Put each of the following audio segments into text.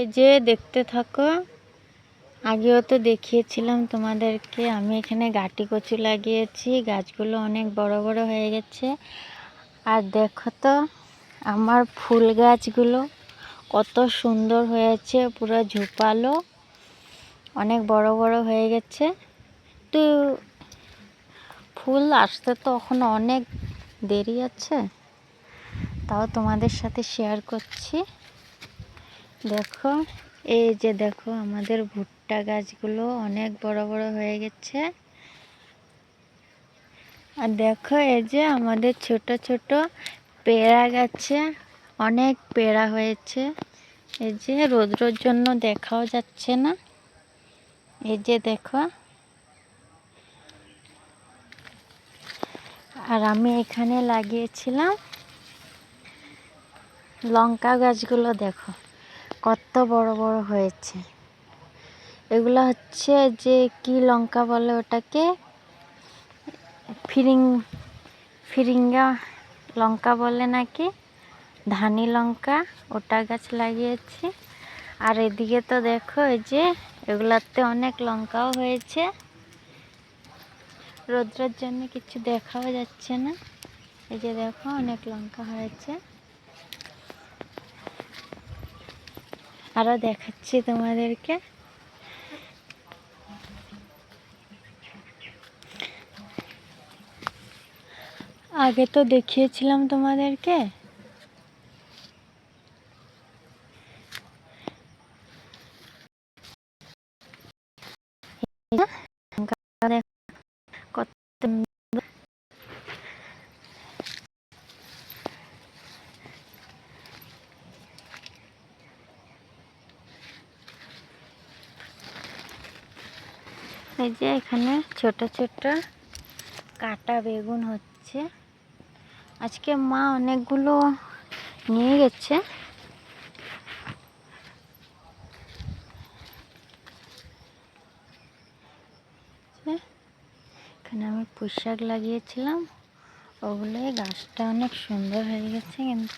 এই যে দেখতে থাকো। আগেও তো দেখিয়েছিলাম তোমাদেরকে, আমি এখানে গাটি কচু লাগিয়েছি, গাছগুলো অনেক বড় বড় হয়ে গেছে। আর দেখো তো আমার ফুল গাছগুলো কত সুন্দর হয়েছে, পুরো ঝোপালো, অনেক বড় বড় হয়ে গেছে। তো ফুল আসতে তো এখন অনেক দেরি আছে, তাও তোমাদের সাথে শেয়ার করছি। দেখো, এই যে দেখো আমাদের ভুট্টা গাছগুলো অনেক বড় বড় হয়ে গেছে। আর দেখো এই যে আমাদের ছোট ছোট পেয়ারা গাছে অনেক পেয়ারা হয়েছে। এই যে রোদ্রের জন্য দেখাও যাচ্ছে না। এই যে দেখো, আর আমি এখানে লাগিয়েছিলাম লঙ্কা গাছগুলো, দেখো কত বড় বড় হয়েছে। এগুলো হচ্ছে যে কি লঙ্কা বলে ওটাকে, ফিরিঙ্গা লঙ্কা বলে নাকি, ধানি লঙ্কা, ওটা গাছ লাগিয়েছি। আর এদিকে তো দেখো এই যে এগুলাতে অনেক লঙ্কাও হয়েছে, রোদ্রের জন্য কিছু দেখাও যাচ্ছে না। এই যে দেখো অনেক লঙ্কা হয়েছে। আরো দেখাচ্ছি তোমাদেরকে। আগে তো দেখিয়েছিলাম তোমাদেরকে। কত এই যে এখানে ছোট ছোট কাটা বেগুন হচ্ছে। আজকে মা অনেকগুলো নিয়ে গেছে। এখানে আমি পুঁই শাক লাগিয়েছিলাম, ওগুলোই গাছটা অনেক সুন্দর হয়ে গেছে, কিন্তু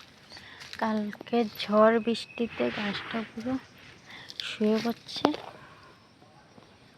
কালকে ঝড় বৃষ্টিতে গাছটা পুরো শুয়ে পড়ছে।